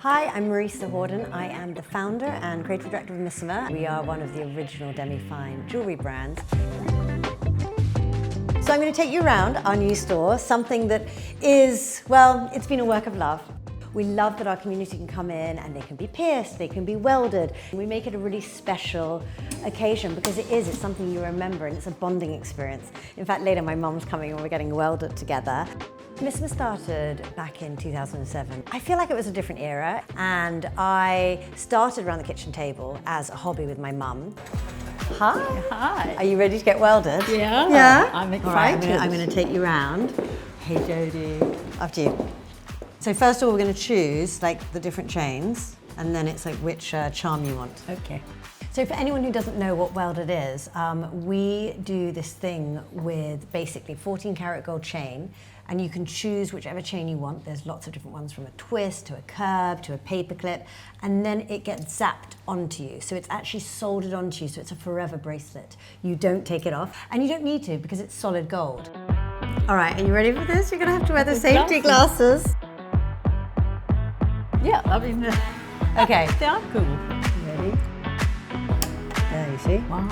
Hi, I'm Marisa Hordern. I am the founder and creative director of Missoma. We are one of the original demi-fine jewellery brands. So I'm going to take you around our new store, something that is, well, it's been a work of love. We love that our community can come in and they can be pierced, they can be welded. We make it a really special occasion because it's something you remember and it's a bonding experience. In fact, later my mum's coming and we're getting welded together. Missoma started back in 2007. I feel like it was a different era, and I started around the kitchen table as a hobby with my mum. Hi. Hi. Are you ready to get welded? Yeah. Yeah? I'm excited. All right, I'm going to take you around. Hey, Jodie. After you. So first of all, we're going to choose like the different chains, and then it's like which charm you want. Okay. So for anyone who doesn't know what welded is, we do this thing with basically 14 karat gold chain, and you can choose whichever chain you want. There's lots of different ones, from a twist to a curve to a paper clip, and then it gets zapped onto you. So it's actually soldered onto you, so it's a forever bracelet. You don't take it off, and you don't need to because it's solid gold. All right, are you ready for this? You're gonna have to wear the safety glasses. Yeah, I mean, Okay. they are cool. Ready? There, you see? Wow.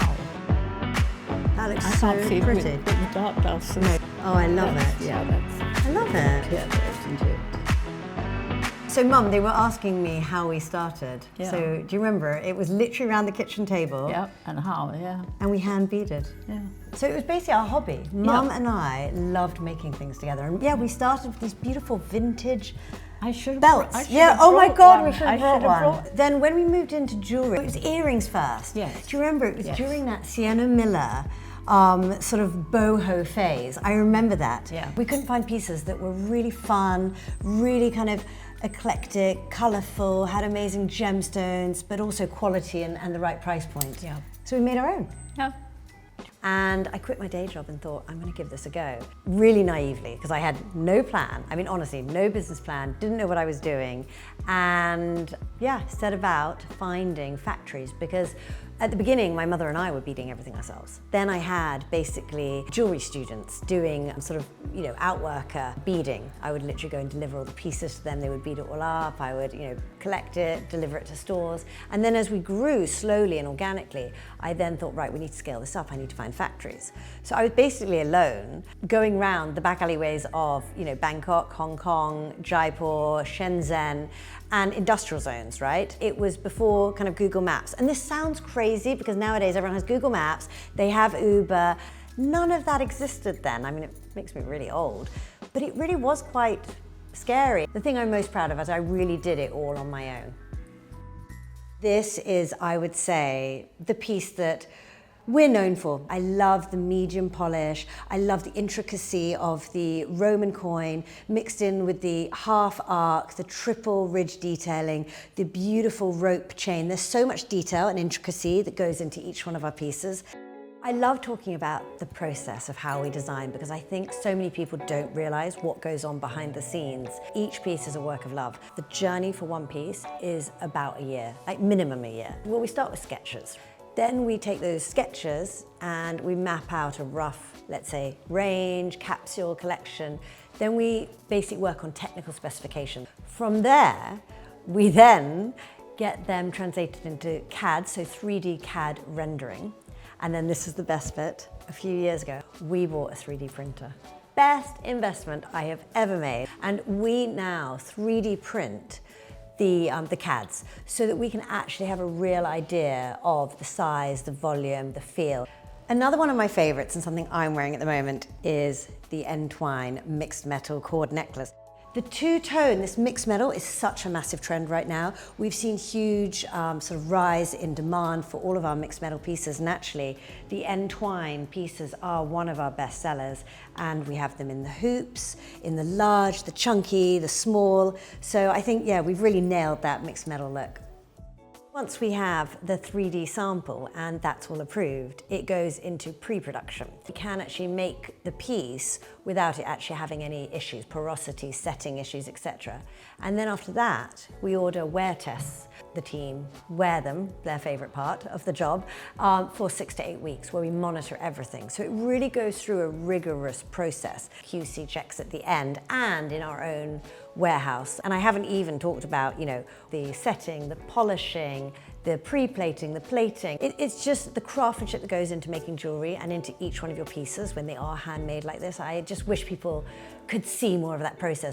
That looks I so can't see pretty. with the dark glasses. No. Oh, I love it. Yeah, that's I love it. clever, isn't it? So Mum, they were asking me how we started. Yeah. So do you remember? It was literally around the kitchen table. Yeah, and how, yeah. And we hand beaded. Yeah. So it was basically our hobby. Mum and I loved making things together. And yeah, we started with these beautiful vintage I should belts. Yeah, oh my God, we should have brought one. brought. Then when we moved into jewellery, it was earrings first. Yes. Do you remember? It was Yes. during that Sienna Miller sort of boho phase. I remember that. Yeah. We couldn't find pieces that were really fun, really kind of eclectic, colourful, had amazing gemstones, but also quality and the right price point. Yeah. So we made our own. Yeah. And I quit my day job and thought, I'm going to give this a go. Really naively, because I had no plan. I mean, honestly, no business plan, didn't know what I was doing. And yeah, set about finding factories, because at the beginning, my mother and I were beading everything ourselves. Then I had basically jewellery students doing sort of, outworker beading. I would literally go and deliver all the pieces to them. They would bead it all up. I would, collect it, deliver it to stores. And then as we grew slowly and organically, I then thought, right, we need to scale this up. I need to find factories. So I was basically alone, going round the back alleyways of, Bangkok, Hong Kong, Jaipur, Shenzhen, and industrial zones, right? It was before kind of Google Maps. And this sounds crazy because nowadays everyone has Google Maps, they have Uber. None of that existed then. I mean, it makes me really old, but it really was quite scary. The thing I'm most proud of is I really did it all on my own. This is, I would say, the piece that we're known for. I love the medium polish. I love the intricacy of the Roman coin mixed in with the half arc, the triple ridge detailing, the beautiful rope chain. There's so much detail and intricacy that goes into each one of our pieces. I love talking about the process of how we design because I think so many people don't realize what goes on behind the scenes. Each piece is a work of love. The journey for one piece is about a year, like minimum a year. Well, we start with sketches. Then we take those sketches and we map out a rough, let's say, range, capsule, collection. Then we basically work on technical specifications. From there, we then get them translated into CAD, so 3D CAD rendering. And then this is the best bit. A few years ago, we bought a 3D printer. Best investment I have ever made. And we now 3D print the CADs so that we can actually have a real idea of the size, the volume, the feel. Another one of my favorites and something I'm wearing at the moment is the Entwine mixed metal cord necklace. The two-tone, this mixed metal, is such a massive trend right now. We've seen huge sort of rise in demand for all of our mixed metal pieces, and actually the Entwine pieces are one of our best sellers, and we have them in the hoops, in the large, the chunky, the small. So I think, yeah, we've really nailed that mixed metal look. Once we have the 3D sample and that's all approved, it goes into pre-production. We can actually make the piece without it actually having any issues, porosity, setting issues, etc. And then after that, we order wear tests. the team wear them, their favorite part of the job, for 6 to 8 weeks, where we monitor everything. So it really goes through a rigorous process. QC checks at the end and in our own warehouse. And I haven't even talked about, the setting, the polishing, the pre-plating, the plating. It's just the craftsmanship that goes into making jewellery and into each one of your pieces when they are handmade like this. I just wish people could see more of that process.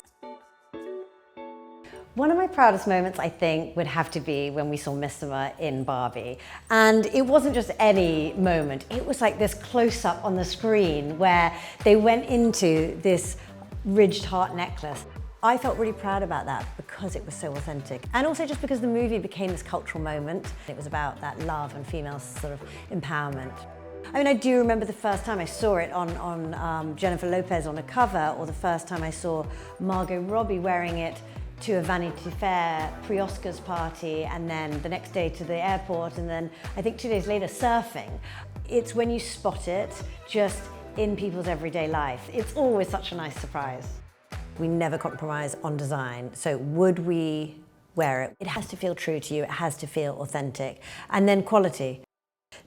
One of my proudest moments, I think, would have to be when we saw Missoma in Barbie. And it wasn't just any moment, it was like this close-up on the screen where they went into this ridged heart necklace. I felt really proud about that because it was so authentic. And also just because the movie became this cultural moment. It was about that love and female sort of empowerment. I mean, I do remember the first time I saw it on Jennifer Lopez on a cover, or the first time I saw Margot Robbie wearing it to a Vanity Fair pre-Oscars party, and then the next day to the airport, and then I think 2 days later surfing. It's when you spot it just in people's everyday life. It's always such a nice surprise. We never compromise on design, so would we wear it? It has to feel true to you, it has to feel authentic, and then quality.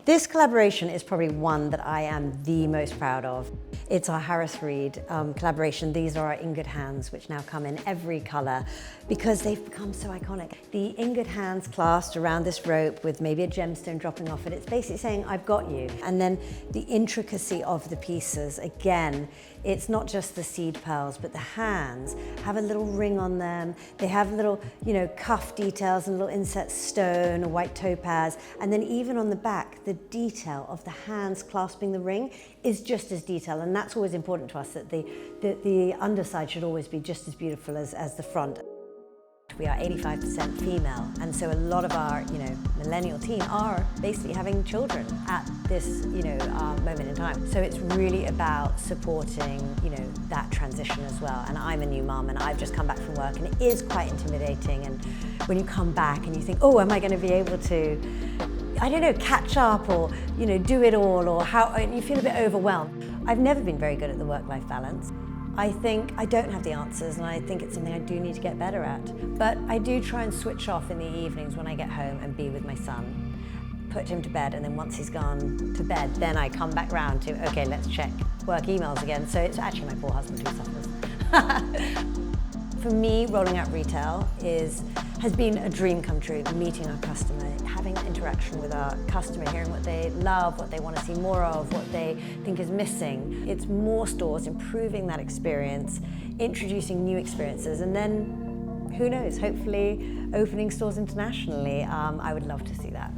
This collaboration is probably one that I am the most proud of. It's our Harris Reed collaboration. These are our ingot hands, which now come in every colour because they've become so iconic. The ingot hands clasped around this rope with maybe a gemstone dropping off it. It's basically saying, I've got you. And then the intricacy of the pieces, again, it's not just the seed pearls, but the hands have a little ring on them. They have little, cuff details and a little inset stone, a white topaz. And then even on the back, the detail of the hands clasping the ring is just as detailed. And that's always important to us, that the underside should always be just as beautiful as the front. We are 85% female, and so a lot of our, millennial team are basically having children at this, moment in time. So it's really about supporting, that transition as well. And I'm a new mum, and I've just come back from work, and it is quite intimidating. And when you come back and you think, oh, am I going to be able to, catch up or, do it all, or how, and you feel a bit overwhelmed. I've never been very good at the work-life balance. I think I don't have the answers, and I think it's something I do need to get better at. But I do try and switch off in the evenings when I get home and be with my son, put him to bed, and then once he's gone to bed, then I come back round to, okay, let's check work emails again. So it's actually my poor husband who suffers. For me, rolling out retail has been a dream come true, meeting our customer, having interaction with our customer, hearing what they love, what they want to see more of, what they think is missing. It's more stores, improving that experience, introducing new experiences, and then, who knows, hopefully opening stores internationally. I would love to see that.